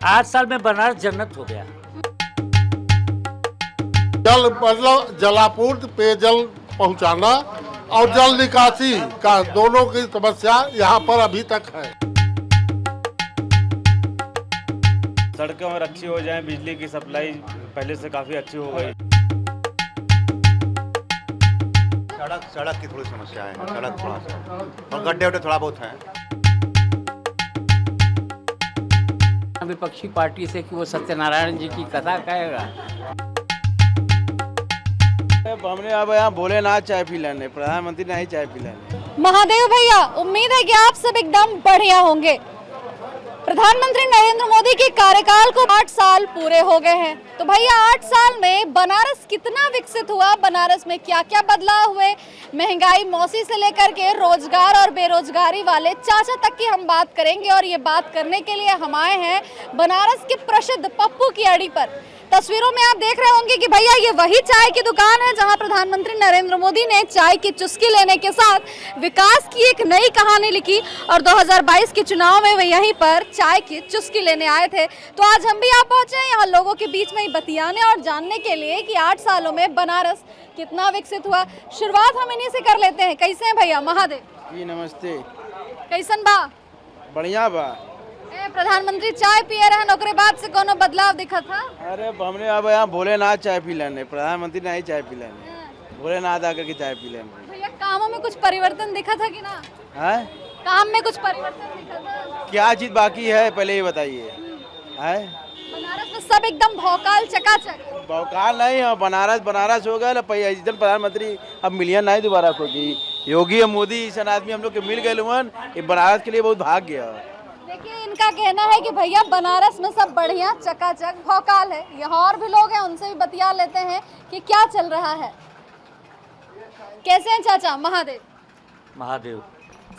8 साल में बनारस जन्नत हो गया। जल मतलब जलापूर्ति, पेयजल पहुंचाना और जल निकासी का दोनों की समस्या यहाँ पर अभी तक है। सड़कें और अच्छी हो जाएं, बिजली की सप्लाई पहले से काफ़ी अच्छी हो गई। सड़क की थोड़ी समस्या है, सड़क थोड़ा सा और गड्ढे वड्ढे थोड़ा बहुत हैं। विपक्षी पार्टी से कि वो सत्यनारायण जी की कथा कहेगा। हमने अब यहाँ भोलेनाथ चाय पी लेने, प्रधानमंत्री नहीं चाय पी लेने। महादेव भैया, उम्मीद है कि आप सब एकदम बढ़िया होंगे। प्रधानमंत्री नरेंद्र मोदी के कार्यकाल को 8 साल पूरे हो गए हैं। तो भैया 8 साल में बनारस कितना विकसित हुआ, बनारस में क्या क्या बदलाव हुए, महंगाई मौसी से लेकर के रोजगार और बेरोजगारी वाले चाचा तक की हम बात करेंगे। और ये बात करने के लिए हम आए हैं बनारस के प्रसिद्ध पप्पू की अड़ी पर। तस्वीरों में आप देख रहे होंगे कि भैया ये वही चाय की दुकान है जहां प्रधानमंत्री नरेंद्र मोदी ने चाय की चुस्की लेने के साथ विकास की एक नई कहानी लिखी और 2022 के चुनाव में वे यहीं पर चाय की चुस्की लेने आए थे। तो आज हम भी यहाँ पहुंचे हैं यहाँ लोगों के बीच में बतियाने और जानने के लिए कि 8 सालों में बनारस कितना विकसित हुआ। शुरुआत हम इन्हीं से कर लेते हैं। कैसे हैं भैया? महादेव जी नमस्ते। कैसन बा? बढ़िया बा। प्रधानमंत्री चाय पिए रहे, ओकरे बाद से कोनो बदलाव दिखा था? अरे हमने अब यहाँ भोलेनाथ चाय पी लेने, प्रधानमंत्री नहीं चाय पी लेने, भोलेनाथ आकर के चाय पी लेने। भैया कामों में कुछ परिवर्तन दिखा था कि ना? है काम में कुछ परिवर्तन दिखा था? क्या चीज बाकी है पहले ये बताइए। है बनारस में सब एकदम भौकाल चकाचक। भौकाल नहीं है, बनारस हो गया। इधर प्रधानमंत्री अब मिलियन नहीं दोबारा खोजी। योगी और मोदी सन आदमी हम लोग के मिल गए, ये बनारस के लिए बहुत भाग गया। देखिए इनका कहना है कि भैया बनारस में सब बढ़िया चकाचक भौकाल है। यहाँ और भी लोग हैं, उनसे भी बतिया लेते हैं कि क्या चल रहा है। कैसे हैं चाचा? महादेव महादेव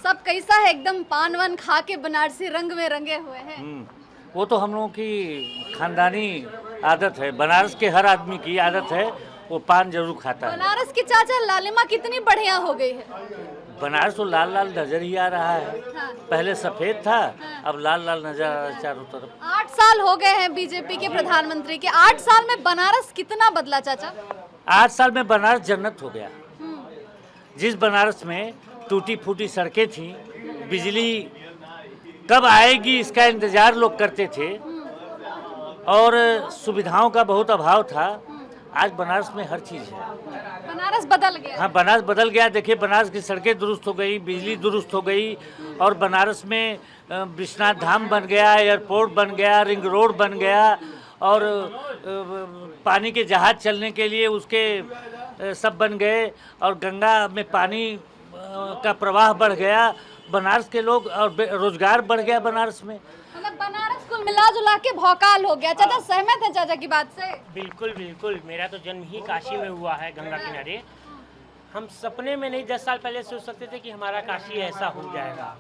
सब कैसा है? एकदम पान वान खा के बनारसी रंग में रंगे हुए हैं। वो तो हम लोगों की खानदानी आदत है, बनारस के हर आदमी की आदत है, वो पान जरूर खाता है। बनारस की चाचा लालिमा कितनी बढ़िया हो गई है। बनारस तो लाल लाल नजर ही आ रहा है। हाँ। पहले सफेद था, अब लाल लाल नजर आ रहा है चारों तरफ। 8 साल हो गए हैं बीजेपी के प्रधानमंत्री के। 8 साल में बनारस कितना बदला चाचा? 8 साल में बनारस जन्नत हो गया। जिस बनारस में टूटी फूटी सड़कें थी, बिजली कब आएगी इसका इंतजार लोग करते थे और सुविधाओं का बहुत अभाव था, आज बनारस में हर चीज़ है। बनारस बदल गया। हाँ, बनारस बदल गया। देखिए बनारस की सड़कें दुरुस्त हो गई, बिजली दुरुस्त हो गई और बनारस में विश्वनाथ धाम बन गया, एयरपोर्ट बन गया, रिंग रोड बन गया और पानी के जहाज चलने के लिए उसके सब बन गए और गंगा में पानी का प्रवाह बढ़ गया। बनारस के लोग और रोजगार बढ़ गया बनारस में। मतलब बनारस कुल मिला जुला के भौकाल हो गया। चाचा सहमत है चाचा की बात से? बिल्कुल बिल्कुल। मेरा तो जन्म ही काशी में हुआ है, गंगा किनारे। हम सपने में नहीं 10 साल पहले सोच सकते थे कि हमारा काशी ऐसा हो जाएगा।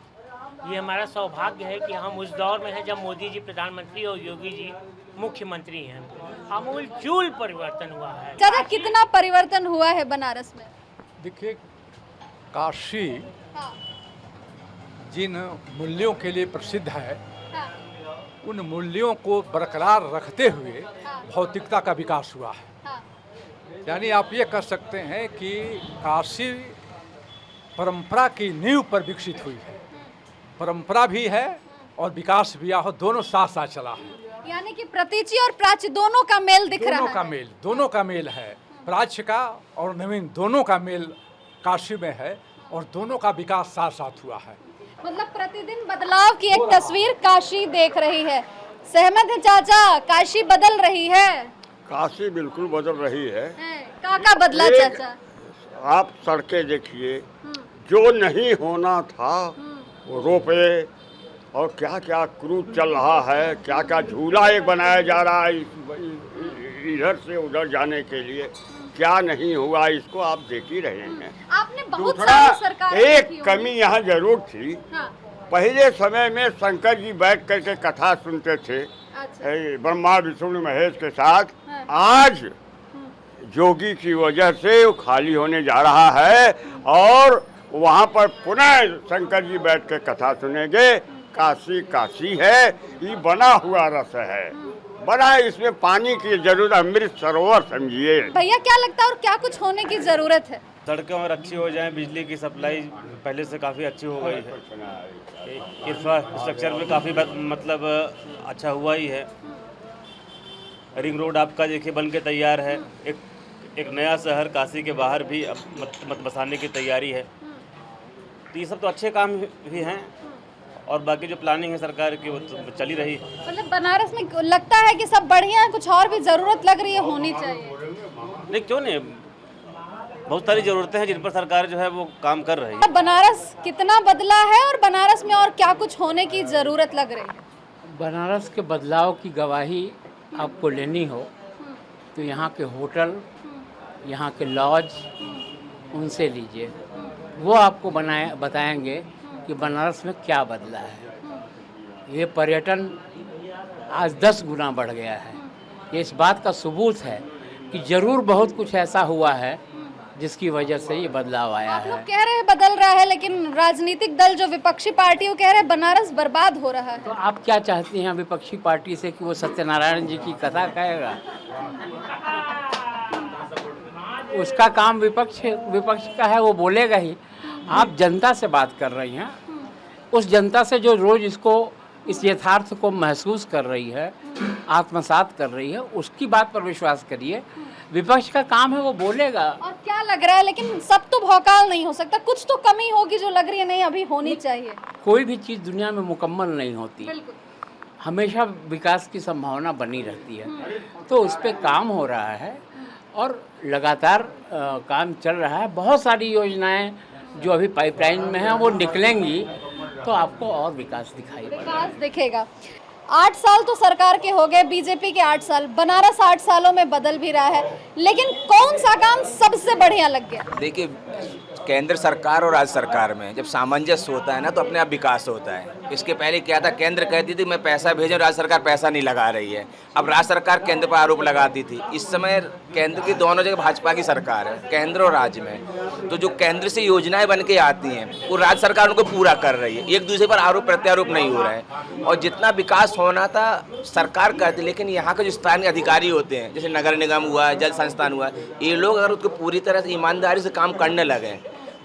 ये हमारा सौभाग्य है कि हम उस दौर में हैं जब मोदी जी प्रधानमंत्री और योगी जी मुख्यमंत्री हैं। आमूल-चूल परिवर्तन हुआ है। चाचा कितना परिवर्तन हुआ है बनारस में? देखिए, काशी हाँ, जिन मूल्यों के लिए प्रसिद्ध है, हाँ, उन मूल्यों को बरकरार रखते हुए भौतिकता का विकास हुआ है। हाँ। यानी आप ये कह सकते हैं कि काशी परंपरा की नींव पर विकसित हुई है। परंपरा भी है और विकास भी हो, दोनों साथ साथ चला है। यानी कि प्रतीचि और प्राच्य दोनों का मेल दिख रहा है। दोनों का मेल है। प्राच्य का और नवीन दोनों का मेल काशी में है और दोनों का विकास साथ साथ हुआ है। मतलब प्रतिदिन बदलाव की एक तस्वीर काशी देख रही है। सहमत है चाचा? काशी बदल रही है। काशी बिल्कुल बदल रही है। काका बदला चाचा? आप सड़कें देखिए, जो नहीं होना था वो रोपे और क्या क्या क्रूज चल रहा है, क्या क्या झूला एक बनाया जा रहा है इधर से उधर जाने के लिए, क्या नहीं हुआ इसको आप देख ही रहे हैं। आपने बहुत दूसरा सारी सरकारें एक देखी कमी यहाँ जरूर थी। हाँ। पहले समय में शंकर जी बैठ करके कथा सुनते थे, अच्छा। ब्रह्मा विष्णु महेश के साथ। हाँ। आज योगी की वजह से वो खाली होने जा रहा है और वहाँ पर पुनः शंकर जी बैठ के कथा सुनेंगे। काशी काशी है, ये बना हुआ रस है, बड़ा इसमें पानी की जरूरत, अमृत सरोवर समझिए। भैया क्या लगता है और क्या कुछ होने की जरूरत है? सड़कें और अच्छी हो जाएं, बिजली की सप्लाई पहले से काफ़ी अच्छी हो गई है, इंफ्रास्ट्रक्चर भी काफ़ी मतलब अच्छा हुआ ही है। रिंग रोड आपका देखिए बन के तैयार है, एक नया शहर काशी के बाहर भी मत बसाने की तैयारी है। तो ये सब तो अच्छे काम ही हैं, और बाकी जो प्लानिंग है सरकार की वो तो चली रही। मतलब बनारस में लगता है कि सब बढ़िया है, कुछ और भी जरूरत लग रही है, होनी चाहिए? नहीं, क्यों नहीं, बहुत सारी ज़रूरतें हैं जिन पर सरकार जो है वो काम कर रही है। बनारस कितना बदला है और बनारस में और क्या कुछ होने की जरूरत लग रही है? बनारस के बदलाव की गवाही आपको लेनी हो तो यहाँ के होटल, यहाँ के लॉज, उनसे लीजिए, वो आपको बताएंगे कि बनारस में क्या बदला है। ये पर्यटन आज 10 गुना बढ़ गया है। ये इस बात का सबूत है कि ज़रूर बहुत कुछ ऐसा हुआ है जिसकी वजह से ये बदलाव आया आप लोग है। कह रहे हैं बदल रहा है, लेकिन राजनीतिक दल जो विपक्षी पार्टी वो कह रहे हैं बनारस बर्बाद हो रहा तो है। आप क्या चाहती हैं विपक्षी पार्टी से कि वो सत्यनारायण जी की कथा कहेगा? उसका काम विपक्ष का है, वो बोलेगा ही। आप जनता से बात कर रही हैं, उस जनता से जो रोज इस यथार्थ को महसूस कर रही है, आत्मसात कर रही है, उसकी बात पर विश्वास करिए। विपक्ष का काम है, वो बोलेगा। और क्या लग रहा है, लेकिन सब तो भौकाल नहीं हो सकता, कुछ तो कमी होगी जो लग रही है नहीं अभी होनी चाहिए। कोई भी चीज़ दुनिया में मुकम्मल नहीं होती, बिल्कुल। हमेशा विकास की संभावना बनी रहती है। तो उस पर काम हो रहा है और लगातार काम चल रहा है। बहुत सारी योजनाएं जो अभी पाइपलाइन में हैं वो निकलेंगी तो आपको और विकास दिखाई पड़ेगा। विकास दिखेगा। 8 साल तो सरकार के हो गए, बीजेपी के 8 साल, बनारस 8 सालों में बदल भी रहा है, लेकिन कौन सा काम सबसे बढ़िया लग गया? देखिए, केंद्र सरकार और राज्य सरकार में जब सामंजस्य होता है ना तो अपने आप विकास होता है। इसके पहले क्या था, केंद्र कहती थी मैं पैसा भेजूं, राज्य सरकार पैसा नहीं लगा रही है। अब राज्य सरकार केंद्र पर आरोप लगाती थी। इस समय केंद्र की दोनों जगह भाजपा की सरकार है, केंद्र और राज्य में। तो जो केंद्र से योजनाएं बन के आती हैं वो राज्य सरकार उनको पूरा कर रही है, एक दूसरे पर आरोप प्रत्यारोप नहीं हो रहा है। और जितना विकास होना था सरकार करती, लेकिन यहाँ के जो स्थानीय अधिकारी होते हैं, जैसे नगर निगम हुआ, जल संस्थान हुआ, ये लोग अगर उसको पूरी तरह से ईमानदारी से काम करने लगे,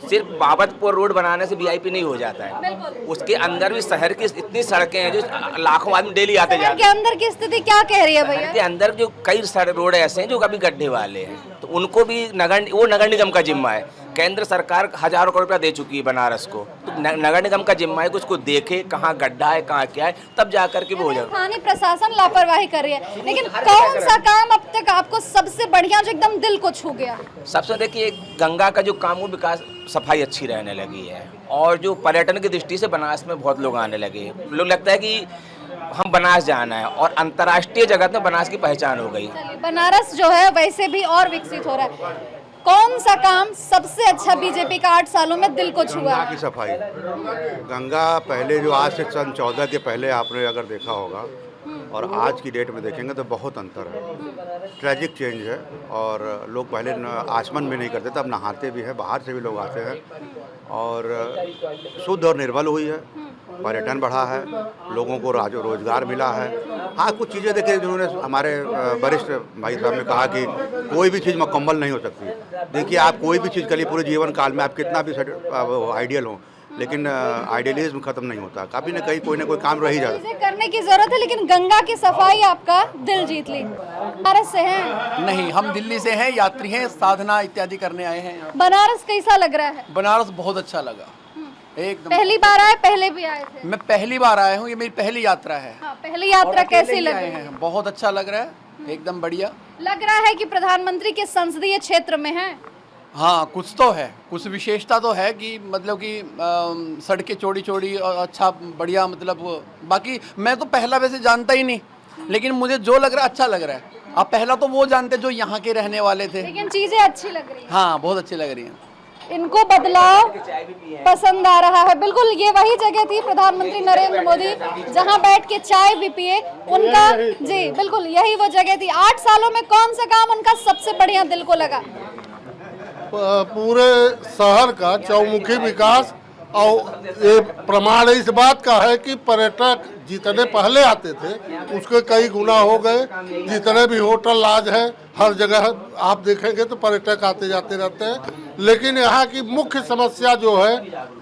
सिर्फ बाबतपुर रोड बनाने से वीआईपी नहीं हो जाता है। उसके अंदर भी शहर की इतनी सड़कें हैं जो लाखों आदमी डेली आते जाते हैं। के अंदर की स्थिति क्या कह रही है भैया? के अंदर जो कई रोड ऐसे हैं जो कभी गड्ढे वाले हैं, तो उनको भी नगर निगम का जिम्मा है। केंद्र सरकार हजारों करोड़ रुपया दे चुकी है बनारस को, तो नगर निगम का जिम्मा है कि उसको देखे कहाँ गड्ढा है कहाँ क्या है, तब जाकर के वो हो जाए। स्थानीय प्रशासन लापरवाही कर रही है, लेकिन कौन सा काम अब तक आपको सबसे बढ़िया जो एकदम दिल को छू गया? सबसे देखिए, गंगा का जो काम वो विकास, सफाई अच्छी रहने लगी है, और जो पर्यटन की दृष्टि से बनारस में बहुत लोग आने लगे। लोग लगता है कि हम बनारस जाना है, और अंतर्राष्ट्रीय जगत में बनारस की पहचान हो गई। बनारस जो है वैसे भी और विकसित हो रहा है। कौन सा काम सबसे अच्छा बीजेपी का 8 सालों में दिल को छुआ? गंगा की सफाई। गंगा पहले जो आज से सन 14 के पहले आपने अगर देखा होगा और आज की डेट में देखेंगे तो बहुत अंतर है, ट्रैजिक चेंज है। और लोग पहले आचमन भी नहीं करते थे, अब नहाते भी हैं, बाहर से भी लोग आते हैं, और शुद्ध और निर्मल हुई है, पर्यटन बढ़ा है, लोगों को रोजगार मिला है। हाँ, कुछ चीज़ें देखिए जिन्होंने हमारे वरिष्ठ भाई साहब ने कहा कि कोई भी चीज़ मुकम्मल नहीं हो सकती। देखिए, आप कोई भी चीज़ करिए पूरे जीवन काल में, आप कितना भी आइडियल हो, लेकिन आइडियलिज्म खत्म नहीं होता, कभी न कहीं कोई ना कोई काम रह ही जाता है। करने की जरूरत है, लेकिन गंगा की सफाई आपका दिल जीत ली। बनारस से हैं? नहीं, हम दिल्ली से हैं, यात्री हैं, साधना इत्यादि करने आए हैं। बनारस कैसा लग रहा है? बनारस बहुत अच्छा लगा, एकदम। पहली बार आए, पहले भी आए थे? मैं पहली बार आया हूँ, ये मेरी पहली यात्रा है। हाँ, पहली यात्रा कैसी लग रही है? बहुत अच्छा लग रहा है, एकदम बढ़िया लग रहा है कि प्रधानमंत्री के संसदीय क्षेत्र में है। हाँ, कुछ तो है, कुछ विशेषता तो है कि मतलब कि सड़कें चौड़ी चौड़ी और अच्छा बढ़िया, मतलब बाकी मैं तो पहला वैसे जानता ही नहीं, लेकिन मुझे जो लग रहा है अच्छा लग रहा है। अब पहला तो वो जानते जो यहाँ के रहने वाले थे, लेकिन चीजें अच्छी लग रही हैं। हाँ, बहुत अच्छी लग रही हैं। इनको बदलाव पसंद आ रहा है। बिल्कुल, ये वही जगह थी प्रधानमंत्री नरेंद्र मोदी जहां बैठ के चाय भी पिए, उनका जी बिल्कुल यही वो जगह थी। 8 सालों में कौन सा काम उनका सबसे बढ़िया दिल को लगा? पूरे शहर का चौमुखी विकास और ये प्रमाण इस बात का है कि पर्यटक जितने पहले आते थे उसके कई गुना हो गए। जितने भी होटल लॉज है हर जगह आप देखेंगे तो पर्यटक आते जाते रहते हैं। लेकिन यहाँ की मुख्य समस्या जो है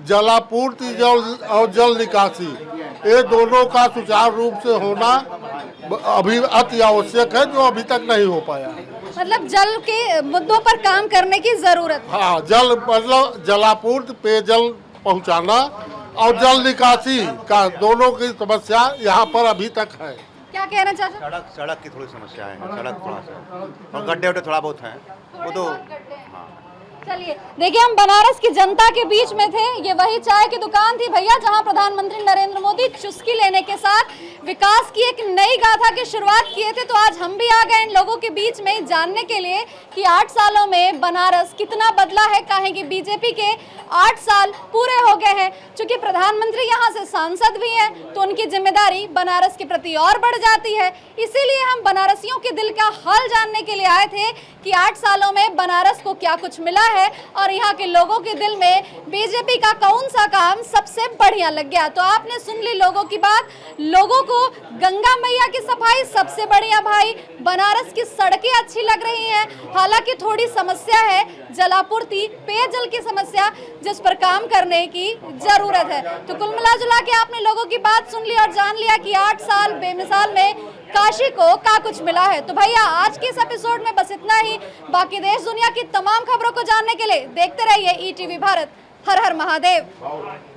जलापूर्ति और जल निकासी, ये दोनों का सुचारू रूप से होना अभी अति आवश्यक है, जो अभी तक नहीं हो पाया। मतलब जल के मुद्दों पर काम करने की जरूरत है। हाँ, जल मतलब जलापूर्ति, पेयजल पहुंचाना और जल निकासी का दोनों की समस्या यहाँ पर अभी तक है। क्या कहना चाहते हैं? सड़क की थोड़ी समस्या है, सड़क थोड़ा सा और गड्ढे थोड़ा बहुत हैं वो तो। चलिए देखिए, हम बनारस की जनता के बीच में थे। ये वही चाय की दुकान थी भैया जहां प्रधानमंत्री नरेंद्र मोदी चुस्की लेने के साथ विकास की एक नई गाथा की शुरुआत किए थे। तो आज हम भी आ गए इन लोगों के बीच में जानने के लिए कि 8 सालों में बनारस कितना बदला है। कहें कि बीजेपी के 8 साल पूरे हो गए हैं। चूंकि प्रधानमंत्री यहाँ से सांसद भी हैं तो उनकी जिम्मेदारी बनारस के प्रति और बढ़ जाती है। इसीलिए हम बनारसियों के दिल का हाल जानने के लिए आए थे कि 8 सालों में बनारस को क्या कुछ मिला है और यहाँ के लोगों के दिल में बीजेपी का कौन सा काम सबसे बढ़िया लग गया। तो आपने सुन ली लोगों की बात। लोगों को गंगा मैया की सफाई सबसे बढ़िया भाई, बनारस की सड़कें अच्छी लग रही हैं। हालांकि थोड़ी समस्या है जलापूर्ति, पेयजल की समस्या, जिस पर काम करने की जरूरत है। तो कुल मिला जुला के आपने लोगों की बात सुन ली और जान लिया कि 8 साल बेमिसाल में काशी को क्या कुछ मिला है। तो भैया आज के इस एपिसोड में बस इतना ही। बाकी देश दुनिया की तमाम खबरों को जानने के लिए देखते रहिए ETV भारत। हर हर महादेव।